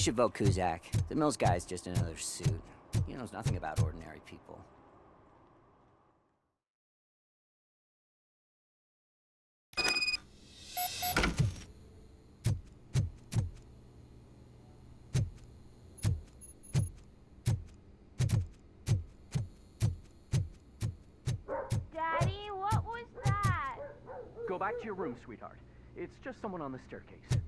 should vote Kuzak. The Mills guy's just another suit. He knows nothing about ordinary people. Daddy, what was that? Go back to your room, sweetheart. It's just someone on the staircase.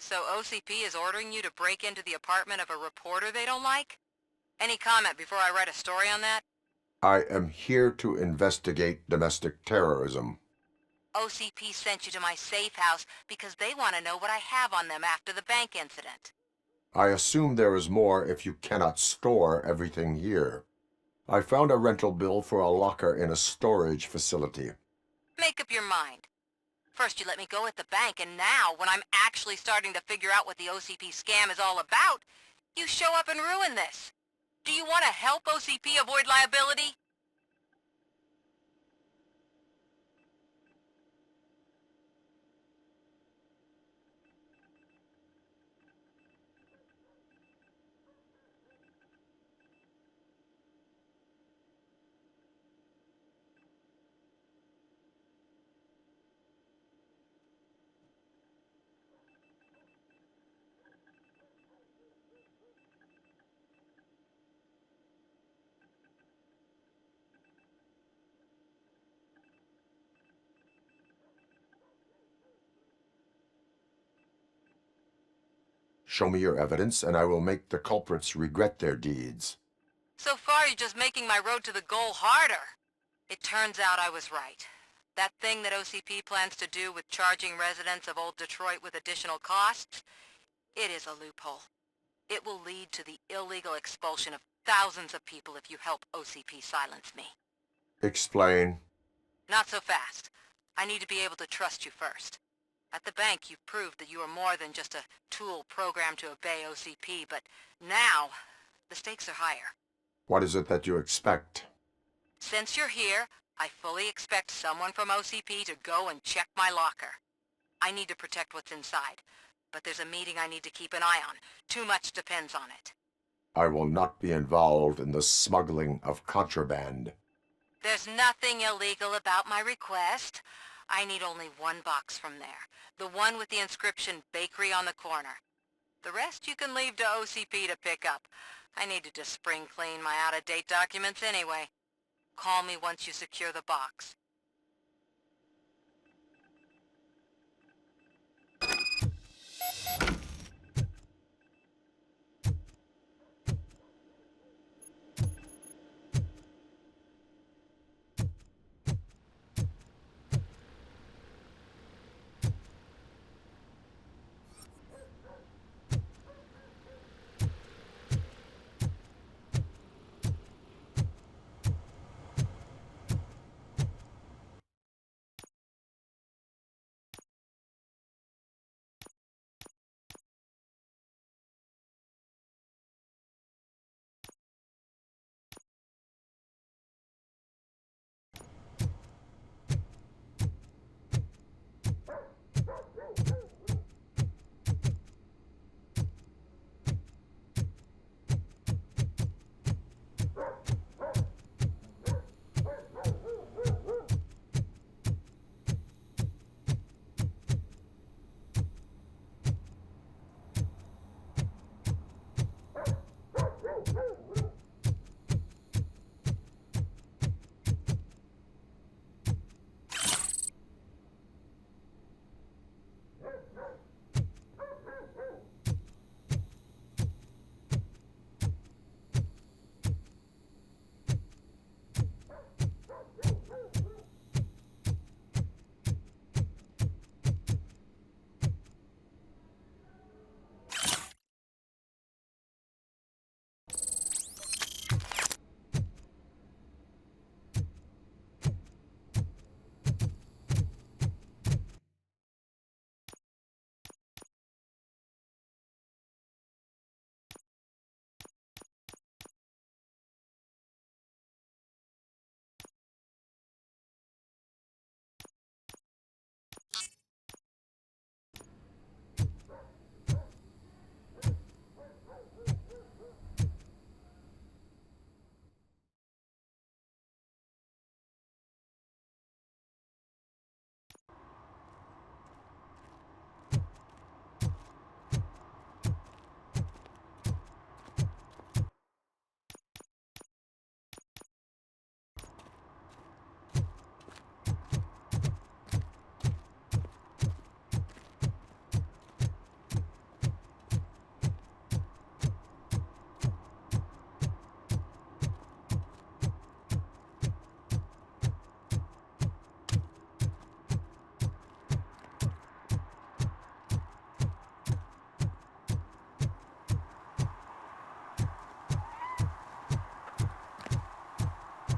So OCP is ordering you to break into the apartment of a reporter they don't like? Any comment before I write a story on that? I am here to investigate domestic terrorism. OCP sent you to my safe house because they want to know what I have on them after the bank incident. I assume there is more if you cannot store everything here. I found a rental bill for a locker in a storage facility. Make up your mind. First you let me go at the bank, and now, when I'm actually starting to figure out what the OCP scam is all about, you show up and ruin this. Do you want to help OCP avoid liability? Show me your evidence, and I will make the culprits regret their deeds. So far, you're just making my road to the goal harder. It turns out I was right. That thing that OCP plans to do with charging residents of Old Detroit with additional costs, it is a loophole. It will lead to the illegal expulsion of thousands of people if you help OCP silence me. Explain. Not so fast. I need to be able to trust you first. At the bank, you've proved that you are more than just a tool programmed to obey OCP, but now, the stakes are higher. What is it that you expect? Since you're here, I fully expect someone from OCP to go and check my locker. I need to protect what's inside. But there's a meeting I need to keep an eye on. Too much depends on it. I will not be involved in the smuggling of contraband. There's nothing illegal about my request. I need only one box from there. The one with the inscription Bakery on the corner. The rest you can leave to OCP to pick up. I need to just spring clean my out-of-date documents anyway. Call me once you secure the box.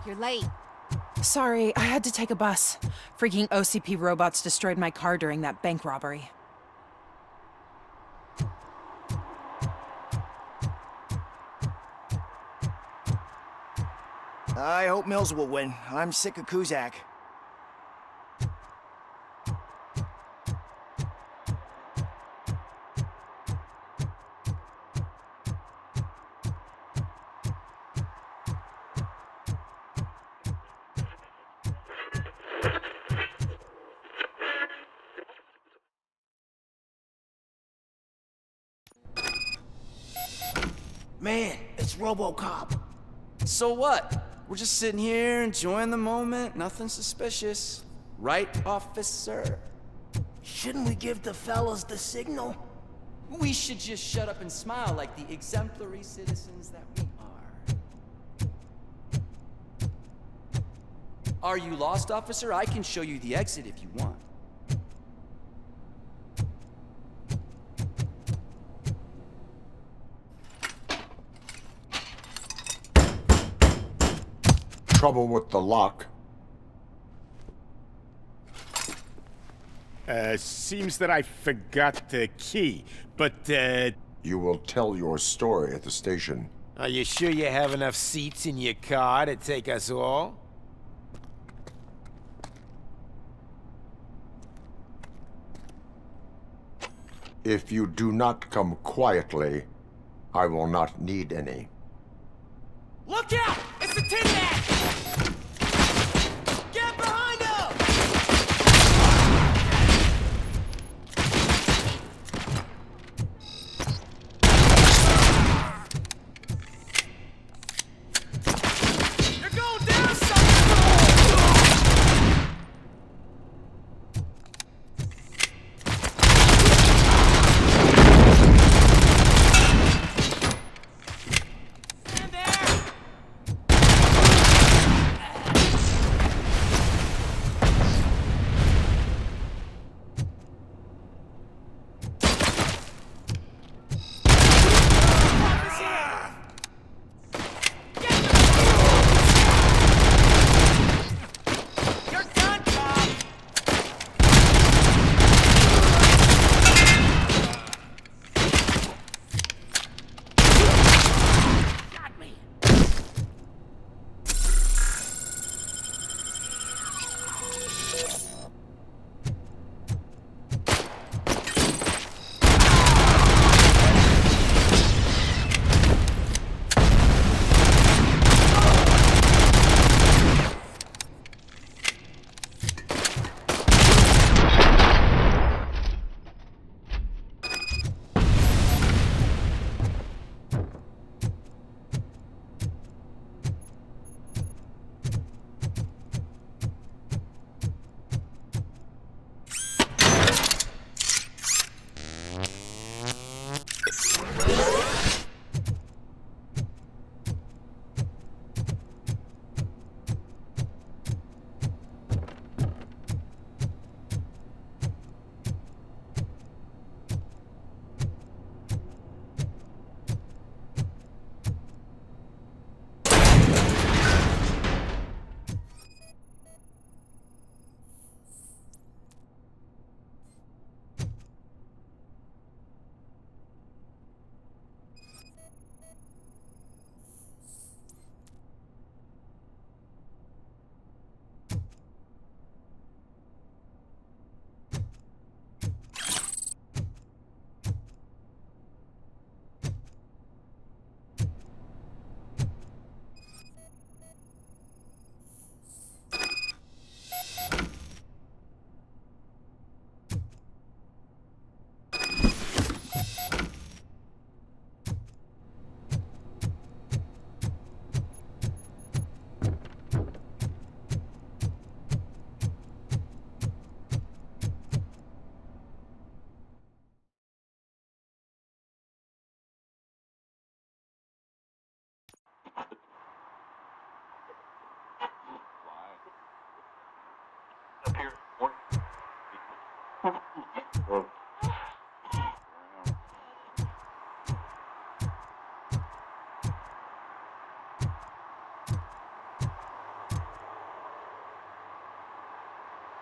You're late. Sorry, I had to take a bus. Freaking OCP robots destroyed my car during that bank robbery. I hope Mills will win. I'm sick of Kuzak. Man, it's Robocop. So what? We're just sitting here enjoying the moment, nothing suspicious. Right, officer? Shouldn't we give the fellas the signal? We should just shut up and smile like the exemplary citizens that we are. Are you lost, officer? I can show you the exit if you want. Trouble with the lock. Seems that I forgot the key, but, You will tell your story at the station. Are you sure you have enough seats in your car to take us all? If you do not come quietly, I will not need any. Look out! It's the Tin Man! Get behind him! You're going down, son! Stand there! You're done, Bob! Got me!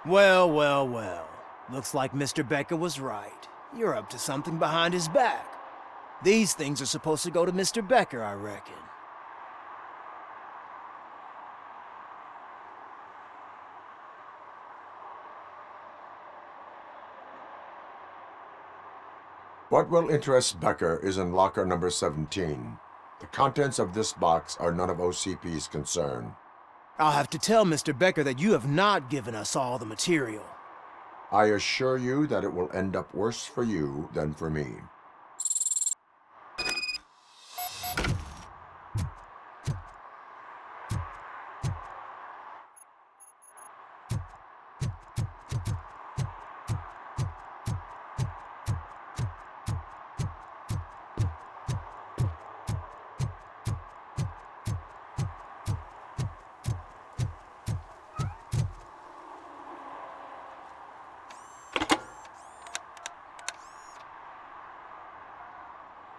Well, well, well. Looks like Mr. Becker was right. You're up to something behind his back. These things are supposed to go to Mr. Becker, I reckon. What will interest Becker is in locker number 17. The contents of this box are none of OCP's concern. I'll have to tell Mr. Becker that you have not given us all the material. I assure you that it will end up worse for you than for me.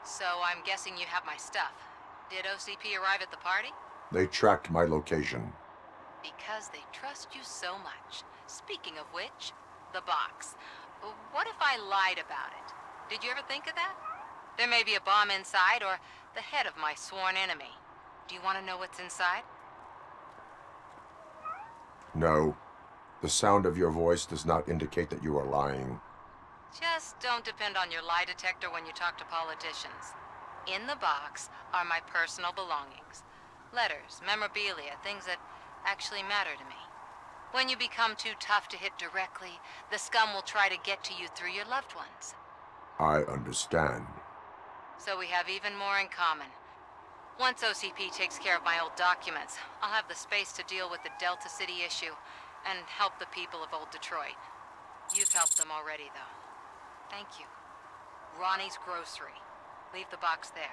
So I'm guessing you have my stuff. Did OCP arrive at the party? They tracked my location. Because they trust you so much. Speaking of which, the box. What if I lied about it? Did you ever think of that? There may be a bomb inside, or the head of my sworn enemy. Do you want to know what's inside? No. The sound of your voice does not indicate that you are lying. Just don't depend on your lie detector when you talk to politicians. In the box are my personal belongings. Letters, memorabilia, things that actually matter to me. When you become too tough to hit directly, the scum will try to get to you through your loved ones. I understand. So we have even more in common. Once OCP takes care of my old documents, I'll have the space to deal with the Delta City issue and help the people of Old Detroit. You've helped them already, though. Thank you. Ronnie's Grocery. Leave the box there.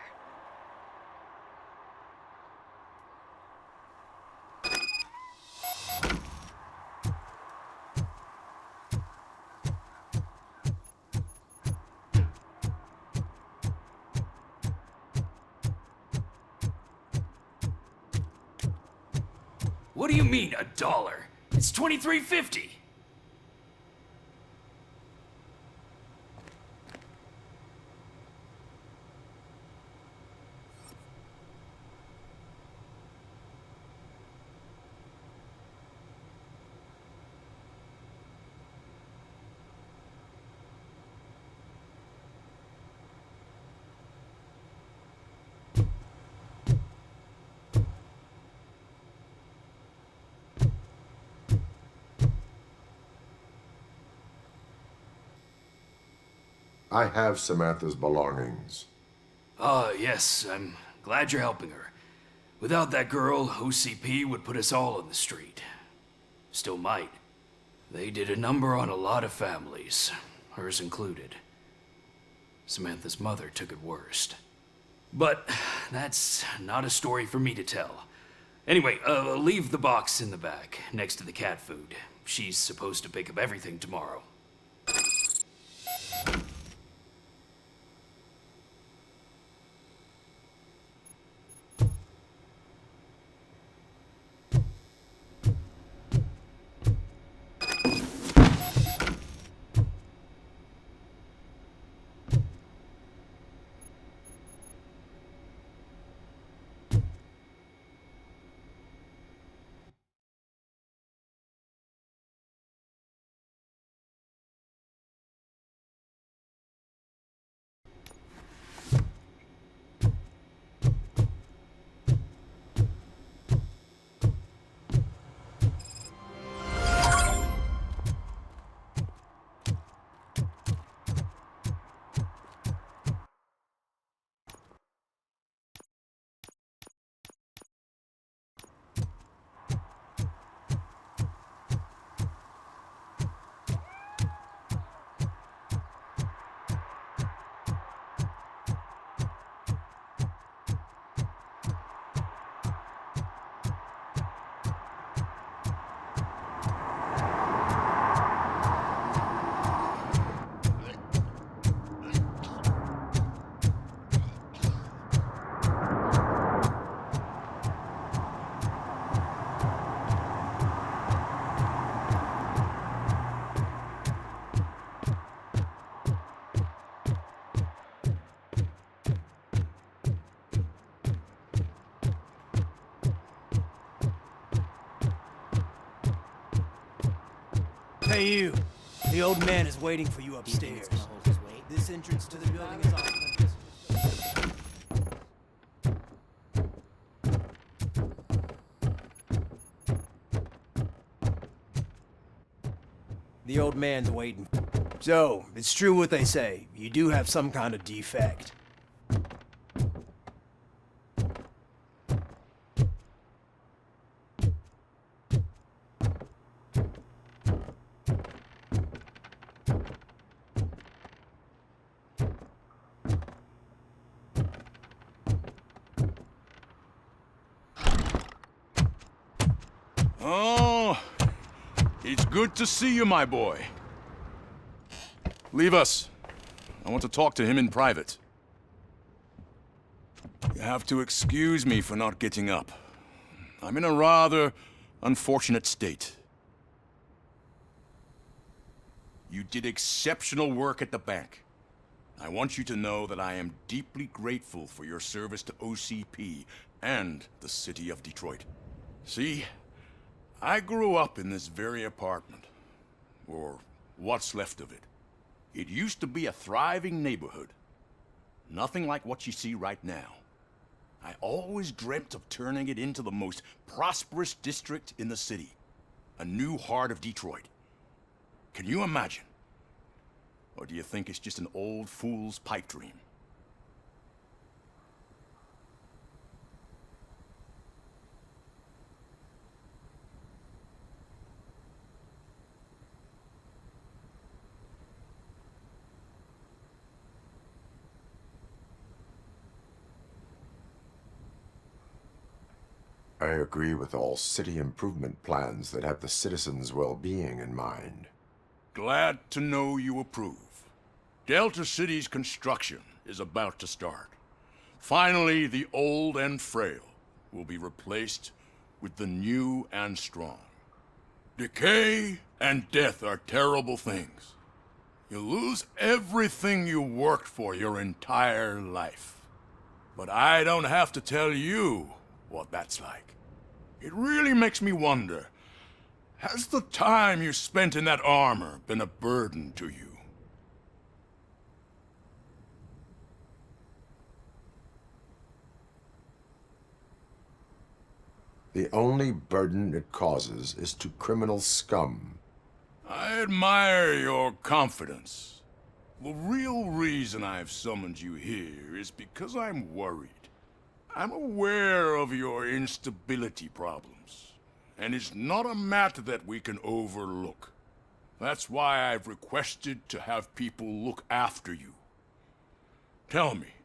What do you mean, $1? It's $23.50. I have Samantha's belongings. Yes, I'm glad you're helping her. Without that girl, OCP would put us all on the street. Still might. They did a number on a lot of families, hers included. Samantha's mother took it worst. But that's not a story for me to tell. Anyway, leave the box in the back, next to the cat food. She's supposed to pick up everything tomorrow. Hey, you. The old man is waiting for you upstairs. This entrance to the building is off limits. The old man's waiting. So, it's true what they say. You do have some kind of defect. Oh, it's good to see you, my boy. Leave us. I want to talk to him in private. You have to excuse me for not getting up. I'm in a rather unfortunate state. You did exceptional work at the bank. I want you to know that I am deeply grateful for your service to OCP and the city of Detroit. See? I grew up in this very apartment, or what's left of it. It used to be a thriving neighborhood. Nothing like what you see right now. I always dreamt of turning it into the most prosperous district in the city. A new heart of Detroit. Can you imagine? Or do you think it's just an old fool's pipe dream? I agree with all city improvement plans that have the citizens' well-being in mind. Glad to know you approve. Delta City's construction is about to start. Finally, the old and frail will be replaced with the new and strong. Decay and death are terrible things. You lose everything you worked for your entire life. But I don't have to tell you what that's like. It really makes me wonder, has the time you spent in that armor been a burden to you? The only burden it causes is to criminal scum. I admire your confidence. The real reason I've summoned you here is because I'm worried. I'm aware of your instability problems, and it's not a matter that we can overlook. That's why I've requested to have people look after you. Tell me,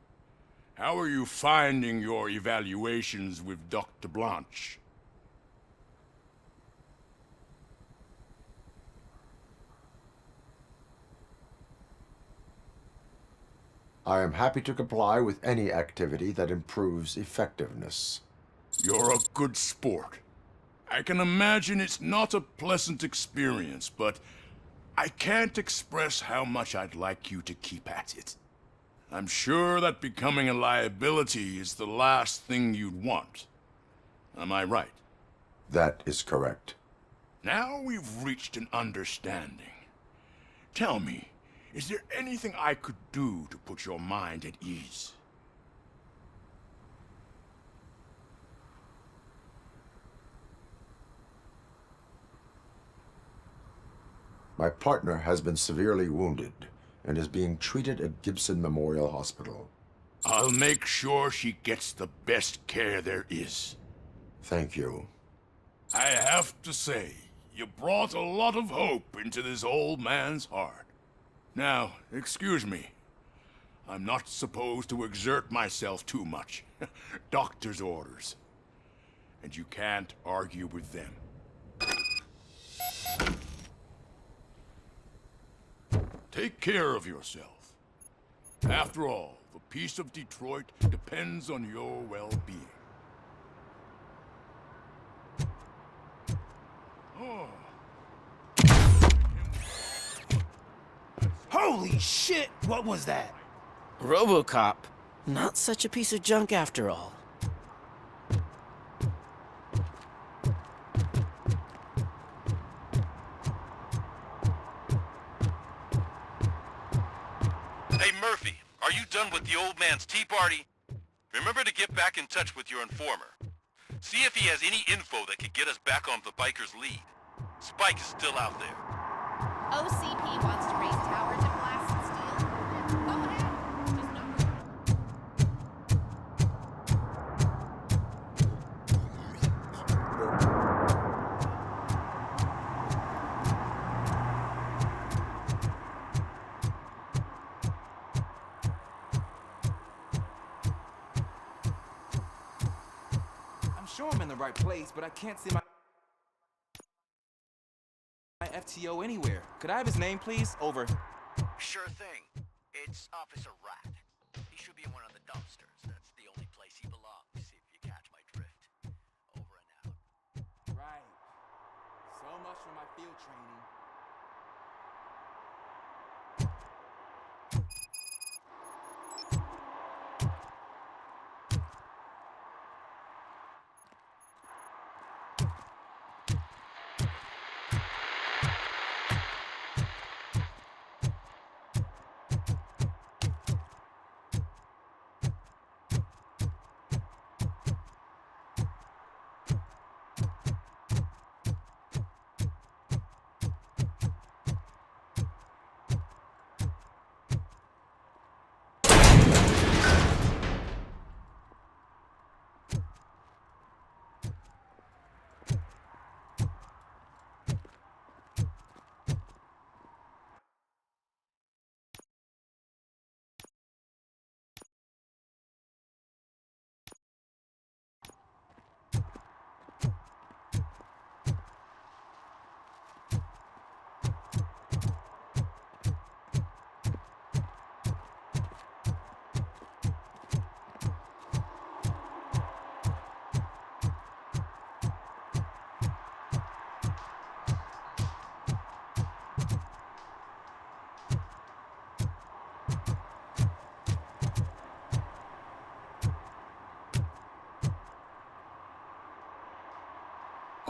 how are you finding your evaluations with Dr. Blanche? I am happy to comply with any activity that improves effectiveness. You're a good sport. I can imagine it's not a pleasant experience, but I can't express how much I'd like you to keep at it. I'm sure that becoming a liability is the last thing you'd want. Am I right? That is correct. Now we've reached an understanding. Tell me, is there anything I could do to put your mind at ease? My partner has been severely wounded and is being treated at Gibson Memorial Hospital. I'll make sure she gets the best care there is. Thank you. I have to say, you brought a lot of hope into this old man's heart. Now, excuse me. I'm not supposed to exert myself too much. Doctor's orders. And you can't argue with them. Take care of yourself. After all, the peace of Detroit depends on your well-being. Oh. Holy shit! What was that? Robocop. Not such a piece of junk after all. Hey, Murphy, are you done with the old man's tea party? Remember to get back in touch with your informer. See if he has any info that could get us back on the biker's lead. Spike is still out there. OCP wants to raise towers and blast and steal. Go ahead. Just no. I'm sure I'm in the right place, but I can't see my FTO anywhere. Could I have his name, please? Over. Sure thing. It's Officer Rat. He should be in one of the dumpsters. That's the only place he belongs, if you catch my drift. Over and out. Right. So much for my field training.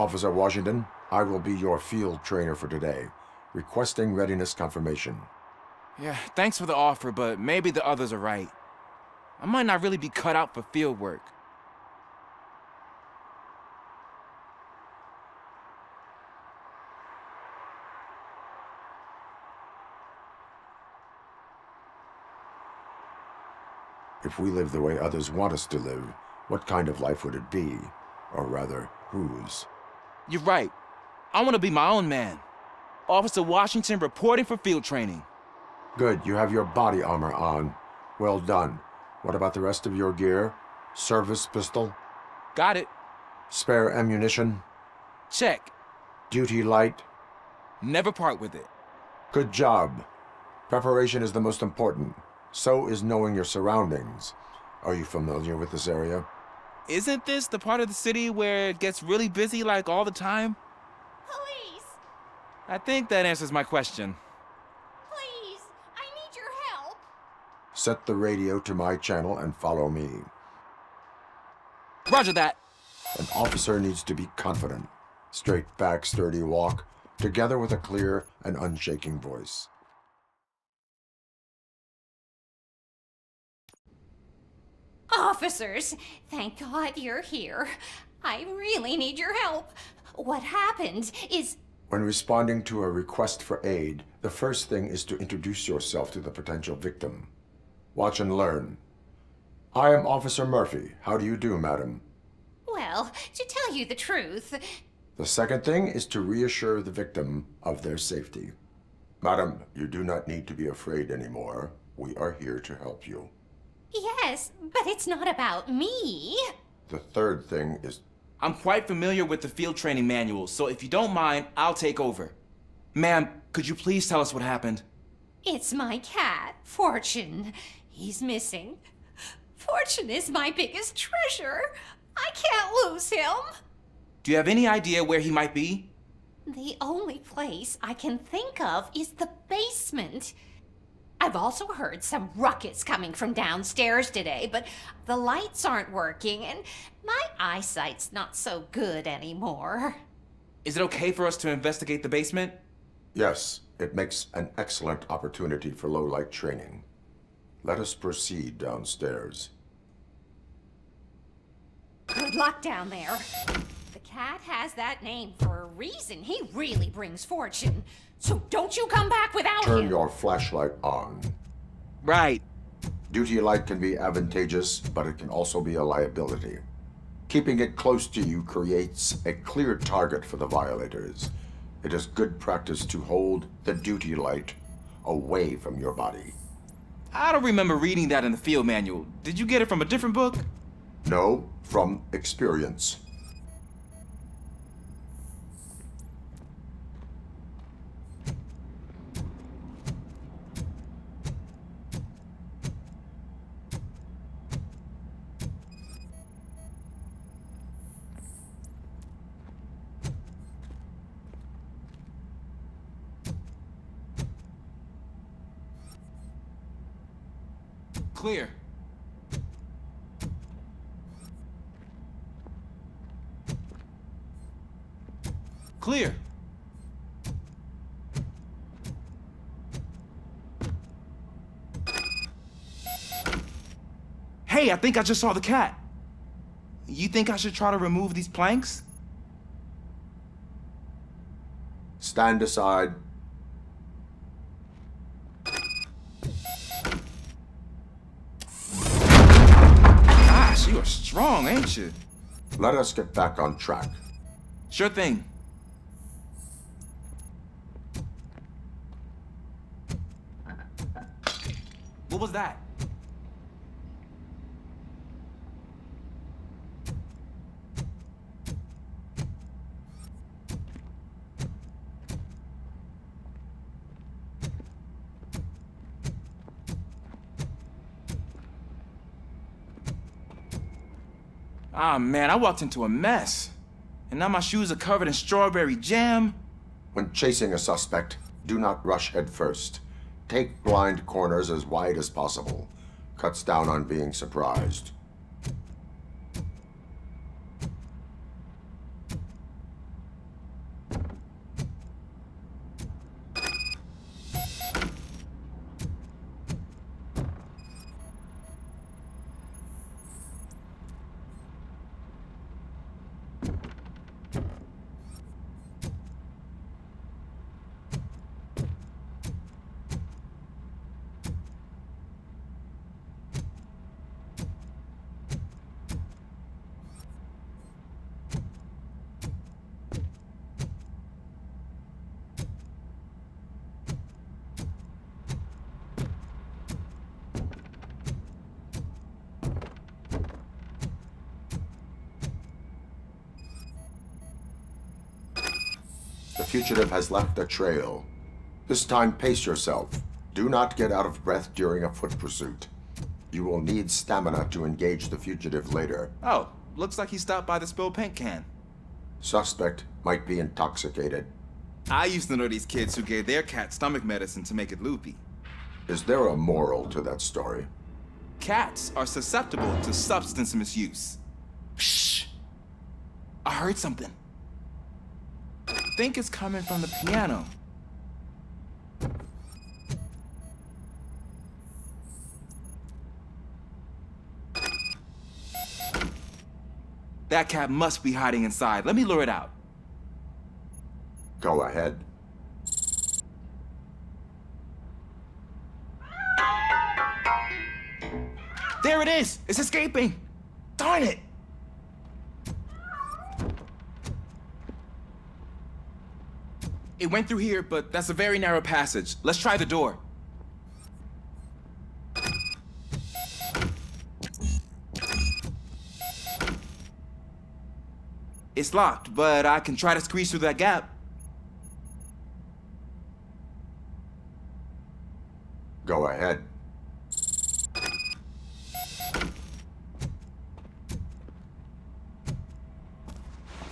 Officer Washington, I will be your field trainer for today. Requesting readiness confirmation. Yeah, thanks for the offer, but maybe the others are right. I might not really be cut out for field work. If we live the way others want us to live, what kind of life would it be? Or rather, whose? You're right. I want to be my own man. Officer Washington reporting for field training. Good, you have your body armor on. Well done. What about the rest of your gear? Service pistol? Got it. Spare ammunition? Check. Duty light? Never part with it. Good job. Preparation is the most important. So is knowing your surroundings. Are you familiar with this area? Isn't this the part of the city where it gets really busy like all the time? Police! I think that answers my question. Please! I need your help! Set the radio to my channel and follow me. Roger that. An officer needs to be confident. Straight back, sturdy walk, together with a clear and unshaking voice. Officers, thank God you're here. I really need your help. What happened is... When responding to a request for aid, the first thing is to introduce yourself to the potential victim. Watch and learn. I am Officer Murphy. How do you do, madam? Well, to tell you the truth... The second thing is to reassure the victim of their safety. Madam, you do not need to be afraid anymore. We are here to help you. Yes, but it's not about me. The third thing is... I'm quite familiar with the field training manual, so if you don't mind, I'll take over. Ma'am, could you please tell us what happened? It's my cat, Fortune. He's missing. Fortune is my biggest treasure. I can't lose him. Do you have any idea where he might be? The only place I can think of is the basement. I've also heard some ruckus coming from downstairs today, but the lights aren't working and my eyesight's not so good anymore. Is it okay for us to investigate the basement? Yes, it makes an excellent opportunity for low-light training. Let us proceed downstairs. Good luck down there. The cat has that name for a reason. He really brings fortune. So don't you come back without him. Turn your flashlight on. Right. Duty light can be advantageous, but it can also be a liability. Keeping it close to you creates a clear target for the violators. It is good practice to hold the duty light away from your body. I don't remember reading that in the field manual. Did you get it from a different book? No, from experience. Clear. Clear. Hey, I think I just saw the cat. You think I should try to remove these planks? Stand aside. Gosh, you are strong, ain't you? Let us get back on track. Sure thing. What was that? Ah, man, I walked into a mess. And now my shoes are covered in strawberry jam. When chasing a suspect, do not rush head first. Take blind corners as wide as possible. Cuts down on being surprised. The fugitive has left a trail. This time, pace yourself. Do not get out of breath during a foot pursuit. You will need stamina to engage the fugitive later. Oh, looks like he stopped by the spilled paint can. Suspect might be intoxicated. I used to know these kids who gave their cat stomach medicine to make it loopy. Is there a moral to that story? Cats are susceptible to substance misuse. Shh! I heard something. I think it's coming from the piano. That cat must be hiding inside. Let me lure it out. Go ahead. There it is! It's escaping! Darn it! It went through here, but that's a very narrow passage. Let's try the door. It's locked, but I can try to squeeze through that gap. Go ahead.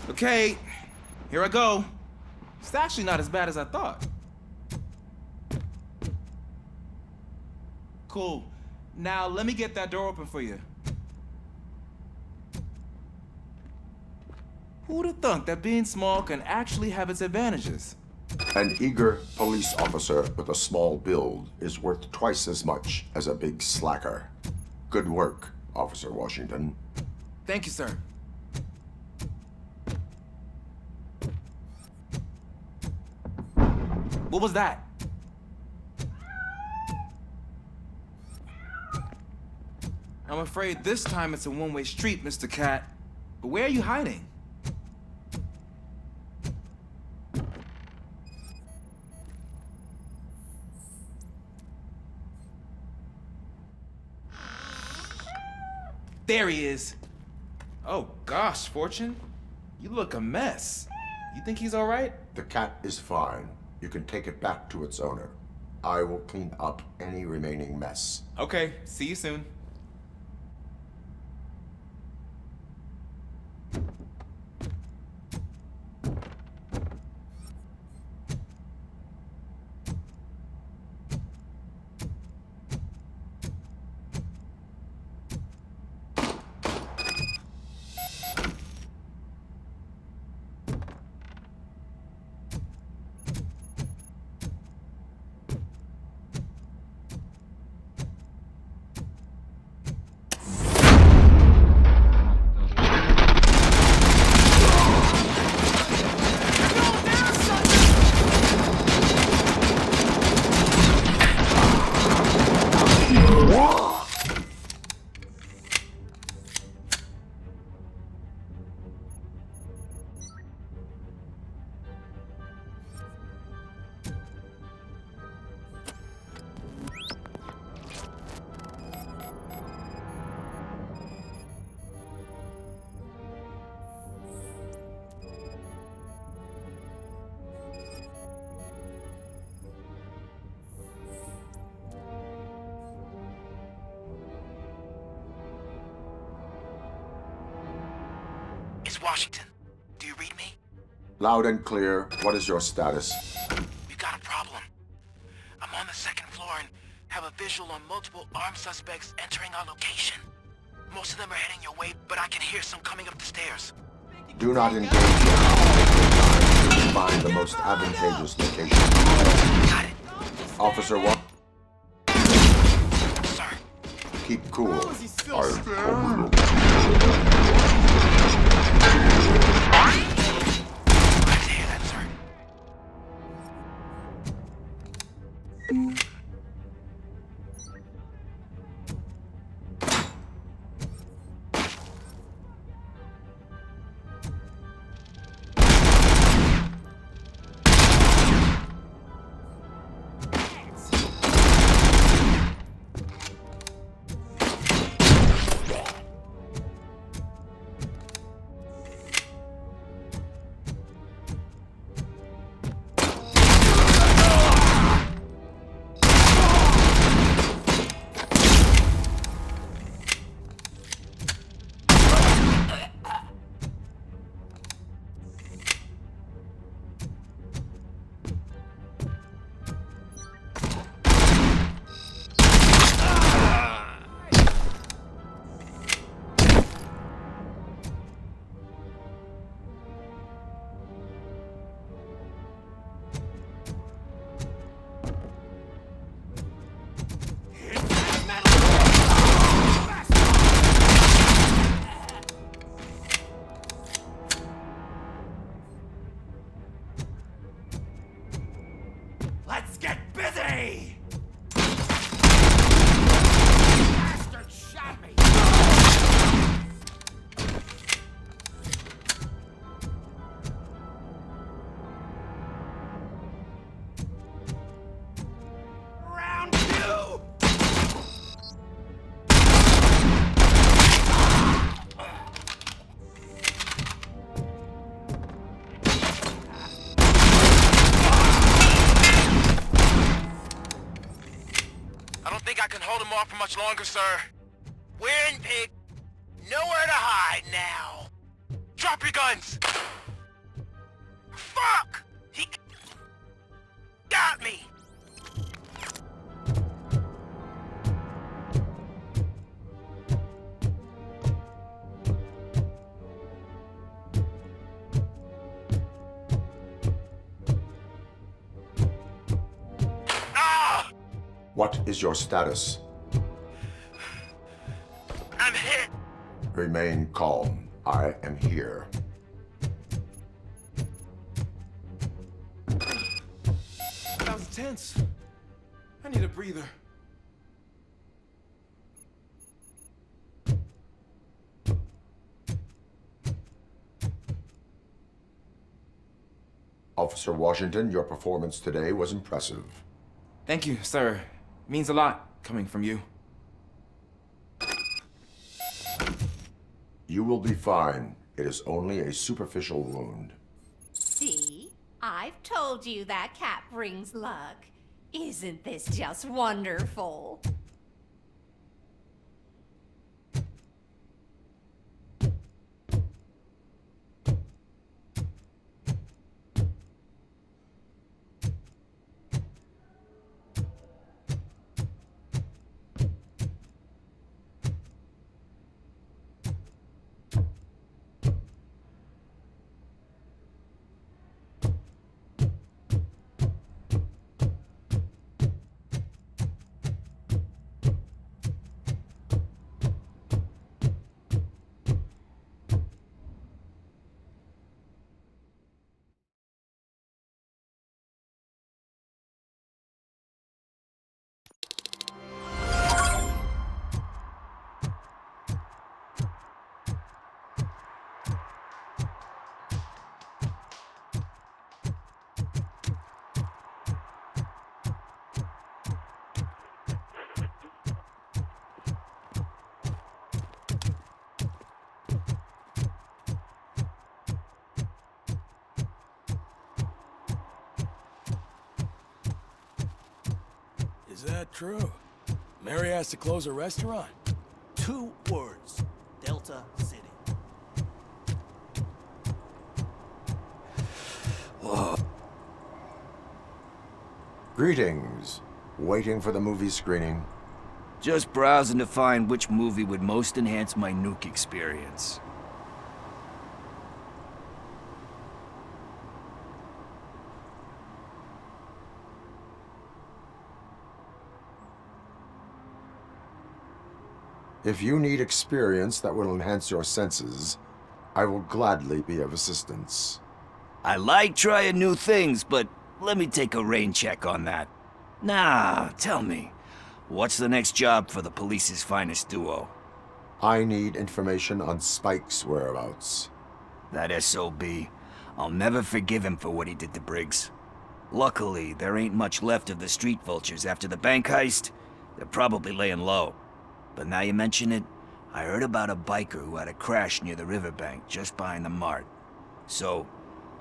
Okay, here I go. It's actually not as bad as I thought. Cool. Now let me get that door open for you. Who'd have thunk that being small can actually have its advantages? An eager police officer with a small build is worth twice as much as a big slacker. Good work, Officer Washington. Thank you, sir. What was that? I'm afraid this time it's a one-way street, Mr. Cat. But where are you hiding? There he is. Oh gosh, Fortune. You look a mess. You think he's all right? The cat is fine. You can take it back to its owner. I will clean up any remaining mess. Okay, see you soon. It's Washington. Do you read me? Loud and clear. What is your status? We've got a problem. I'm on the second floor and have a visual on multiple armed suspects entering our location. Most of them are heading your way, but I can hear some coming up the stairs. Do not engage now. Find the most advantageous location. Got it. Officer One. Sir. Keep cool. Glad to hear that, sir. hold him off for much longer, sir. We're in, pig. Nowhere to hide now. Drop your guns! Fuck! He got me! Ah! What is your status? I'm hit! Remain calm. I am here. That was tense. I need a breather. Officer Washington, your performance today was impressive. Thank you, sir. Means a lot coming from you. You will be fine. It is only a superficial wound. See? I've told you that cat brings luck. Isn't this just wonderful? Is that true? Mary has to close a restaurant? 2 words. Delta City. Whoa. Greetings. Waiting for the movie screening. Just browsing to find which movie would most enhance my nuke experience. If you need experience that will enhance your senses, I will gladly be of assistance. I like trying new things, but let me take a rain check on that. Now, tell me, what's the next job for the police's finest duo? I need information on Spike's whereabouts. That SOB. I'll never forgive him for what he did to Briggs. Luckily, there ain't much left of the street vultures after the bank heist. They're probably laying low. But now you mention it, I heard about a biker who had a crash near the riverbank just behind the mart. So,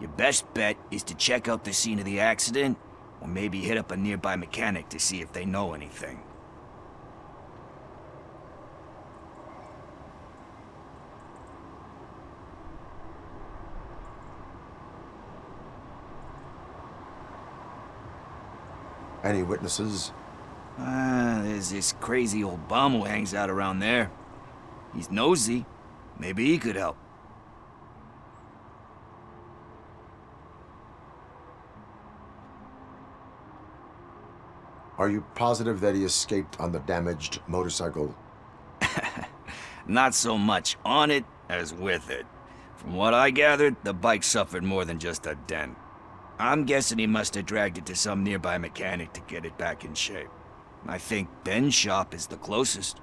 your best bet is to check out the scene of the accident, or maybe hit up a nearby mechanic to see if they know anything. Any witnesses? There's this crazy old bum who hangs out around there. He's nosy. Maybe he could help. Are you positive that he escaped on the damaged motorcycle? Not so much on it as with it. From what I gathered, the bike suffered more than just a dent. I'm guessing he must have dragged it to some nearby mechanic to get it back in shape. I think Ben's shop is the closest.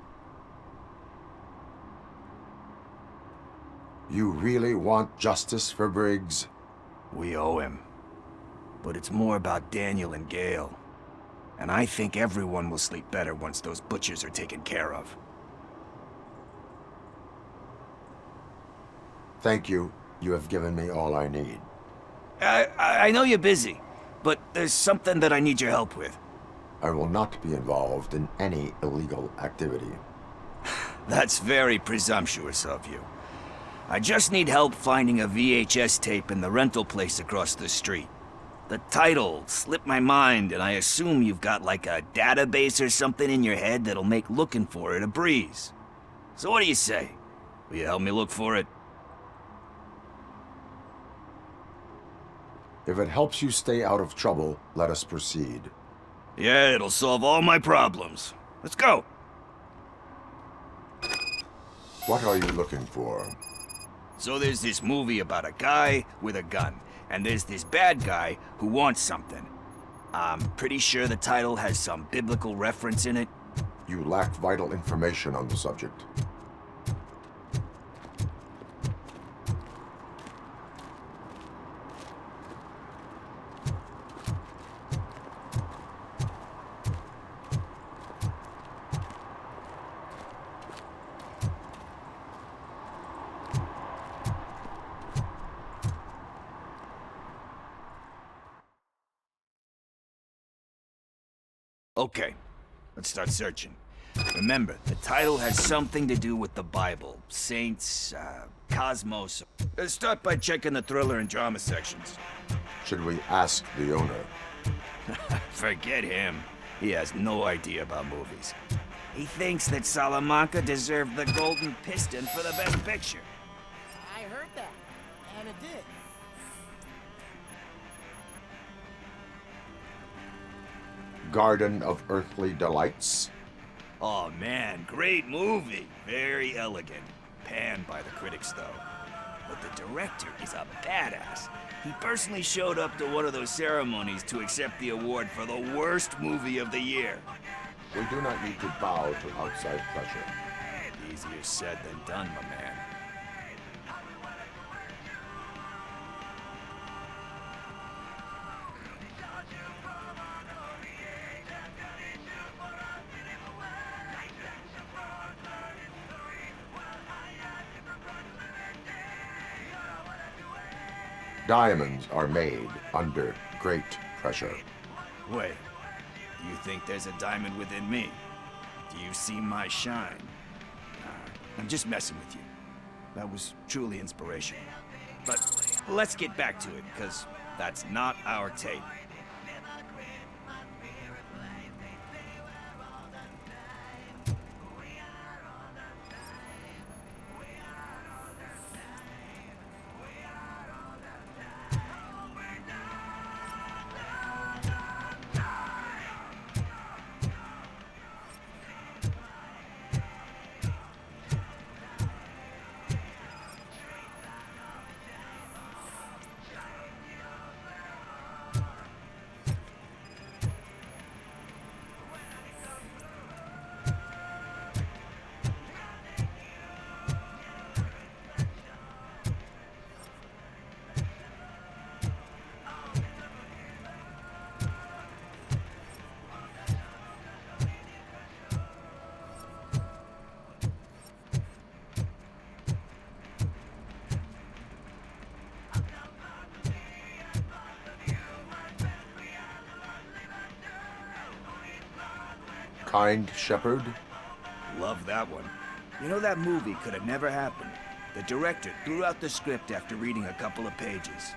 You really want justice for Briggs? We owe him. But it's more about Daniel and Gale. And I think everyone will sleep better once those butchers are taken care of. Thank you. You have given me all I need. I know you're busy, but there's something that I need your help with. I will not be involved in any illegal activity. That's very presumptuous of you. I just need help finding a VHS tape in the rental place across the street. The title slipped my mind, and I assume you've got like a database or something in your head that'll make looking for it a breeze. So what do you say? Will you help me look for it? If it helps you stay out of trouble, let us proceed. Yeah, it'll solve all my problems. Let's go! What are you looking for? So there's this movie about a guy with a gun, and there's this bad guy who wants something. I'm pretty sure the title has some biblical reference in it. You lack vital information on the subject. Okay, let's start searching. Remember, the title has something to do with the Bible, saints, cosmos. Let's start by checking the thriller and drama sections. Should we ask the owner? Forget him. He has no idea about movies. He thinks that Salamanca deserved the Golden Piston for the Best Picture. I heard that, and it did. Garden of Earthly Delights? Oh man, great movie. Very elegant. Panned by the critics though. But the director is a badass. He personally showed up to one of those ceremonies to accept the award for the worst movie of the year. We do not need to bow to outside pressure. Easier said than done, my man. Diamonds are made under great pressure. Wait, do you think there's a diamond within me? Do you see my shine? I'm just messing with you. That was truly inspirational. But let's get back to it, because that's not our tape. Kind Shepherd? Love that one. You know, that movie could have never happened. The director threw out the script after reading a couple of pages.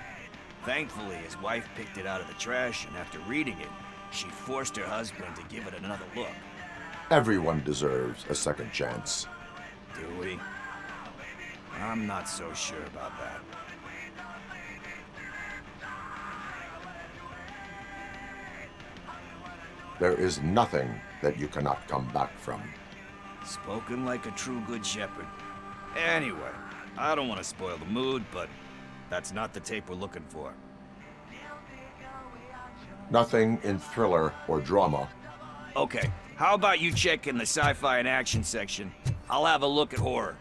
Thankfully, his wife picked it out of the trash, and after reading it, she forced her husband to give it another look. Everyone deserves a second chance. Do we? I'm not so sure about that. There is nothing that you cannot come back from. Spoken like a true good shepherd. Anyway, I don't want to spoil the mood, but that's not the tape we're looking for. Nothing in thriller or drama. Okay, how about you check in the sci-fi and action section? I'll have a look at horror.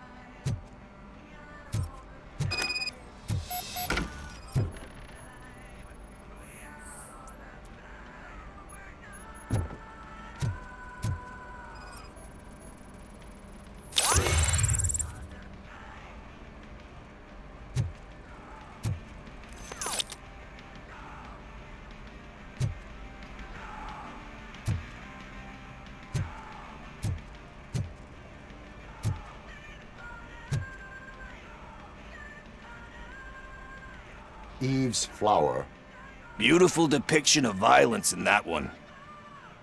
Eve's Flower. Beautiful depiction of violence in that one.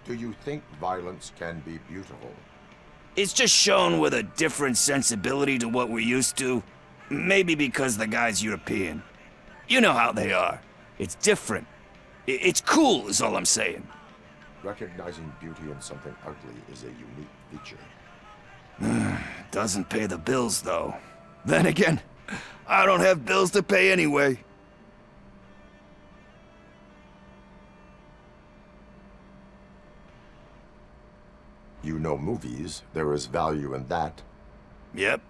Do you think violence can be beautiful? It's just shown with a different sensibility to what we're used to. Maybe because the guy's European. You know how they are. It's different. It's cool, is all I'm saying. Recognizing beauty in something ugly is a unique feature. Doesn't pay the bills, though. Then again, I don't have bills to pay anyway. You know movies. There is value in that. Yep.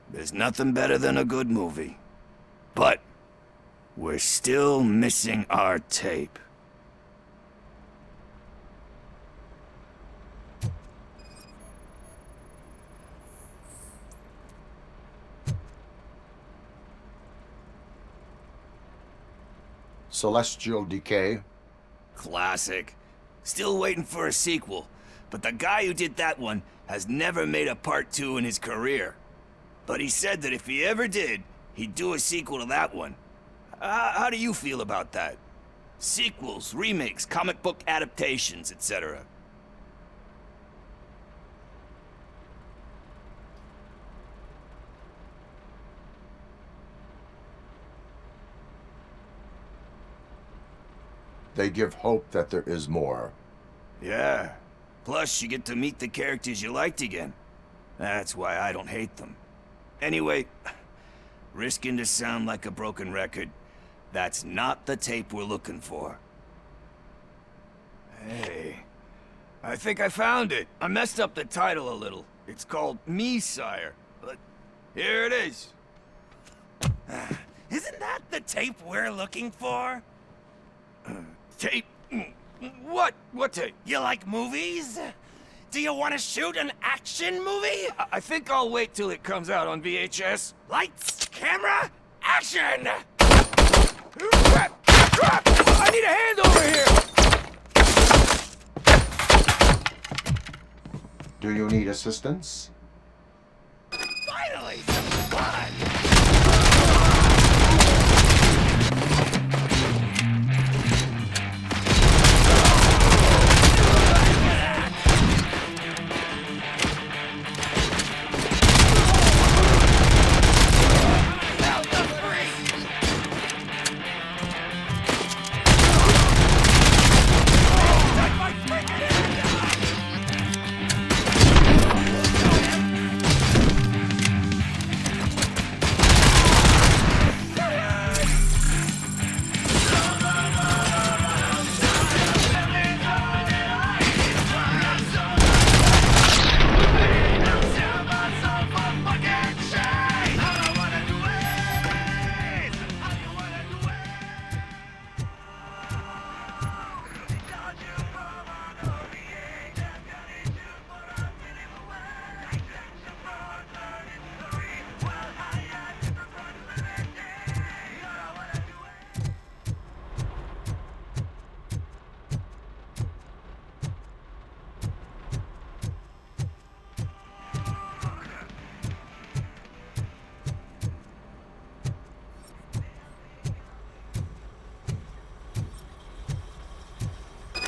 There's nothing better than a good movie. But we're still missing our tape. Celestial Decay. Classic. Still waiting for a sequel. But the guy who did that one has never made a part 2 in his career. But he said that if he ever did, he'd do a sequel to that one. How do you feel about that? Sequels, remakes, comic book adaptations, etc. They give hope that there is more. Yeah. Plus, you get to meet the characters you liked again. That's why I don't hate them. Anyway, risking to sound like a broken record, that's not the tape we're looking for. Hey, I think I found it. I messed up the title a little. It's called Me, Sire, but here it is. Isn't that the tape we're looking for? Tape? What? What tape? You like movies? Do you want to shoot an action movie? I think I'll wait till it comes out on VHS. Lights, camera, action! Crap! Crap! I need a hand over here! Do you need assistance? Finally, some blood!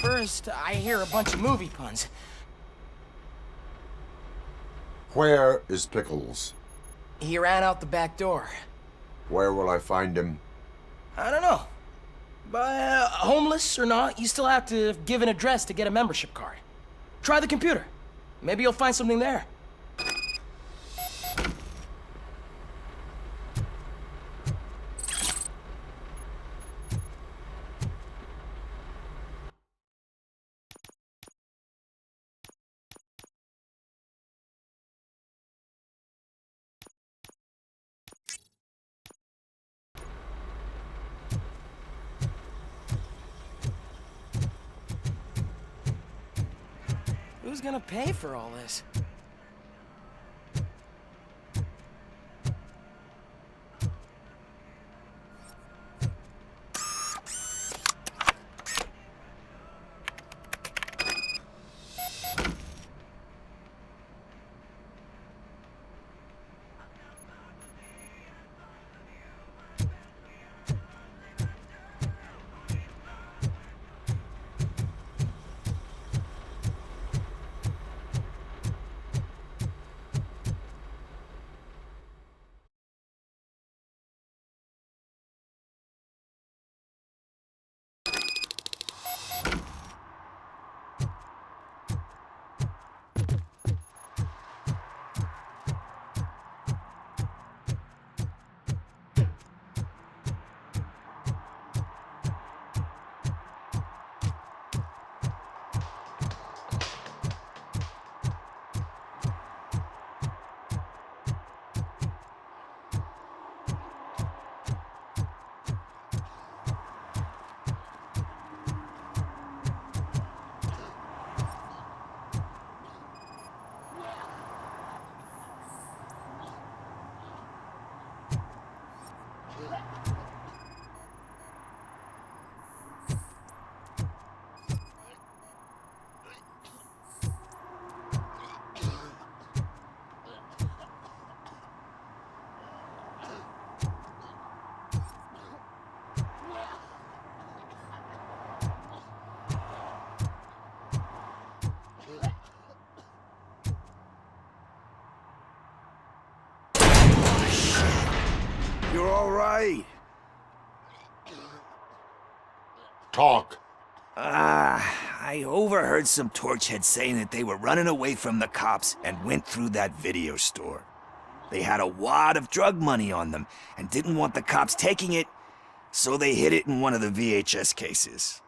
First, I hear a bunch of movie puns. Where is Pickles? He ran out the back door. Where will I find him? I don't know. But homeless or not, you still have to give an address to get a membership card. Try the computer. Maybe you'll find something there. Who's gonna pay for all this? You're all right. Talk. I overheard some torchheads saying that they were running away from the cops and went through that video store. They had a wad of drug money on them and didn't want the cops taking it, so they hid it in one of the VHS cases.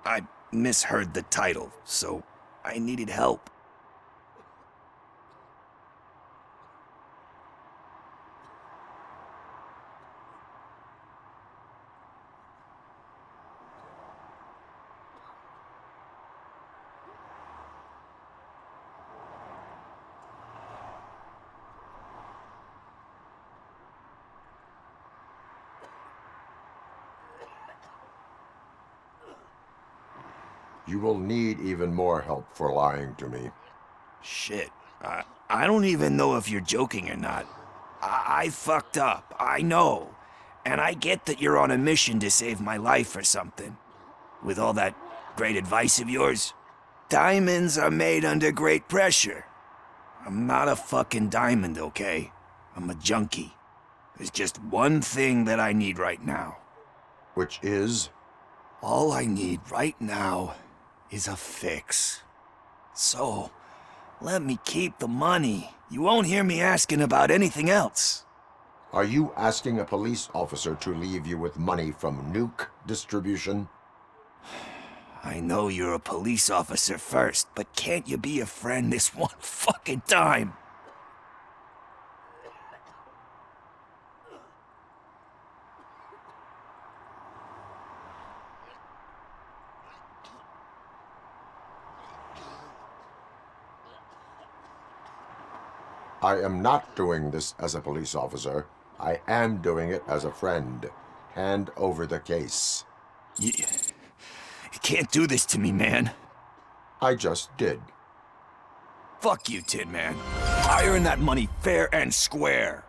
I misheard the title, so I needed help. You will need even more help for lying to me. Shit. I don't even know if you're joking or not. I fucked up, I know. And I get that you're on a mission to save my life or something. With all that great advice of yours. Diamonds are made under great pressure. I'm not a fucking diamond, okay? I'm a junkie. There's just one thing that I need right now. Which is? All I need right now is a fix. So, let me keep the money. You won't hear me asking about anything else. Are you asking a police officer to leave you with money from nuke distribution? I know you're a police officer first, but can't you be a friend this one fucking time? I am not doing this as a police officer. I am doing it as a friend. Hand over the case. You can't do this to me, man. I just did. Fuck you, Tin Man. I earned that money fair and square.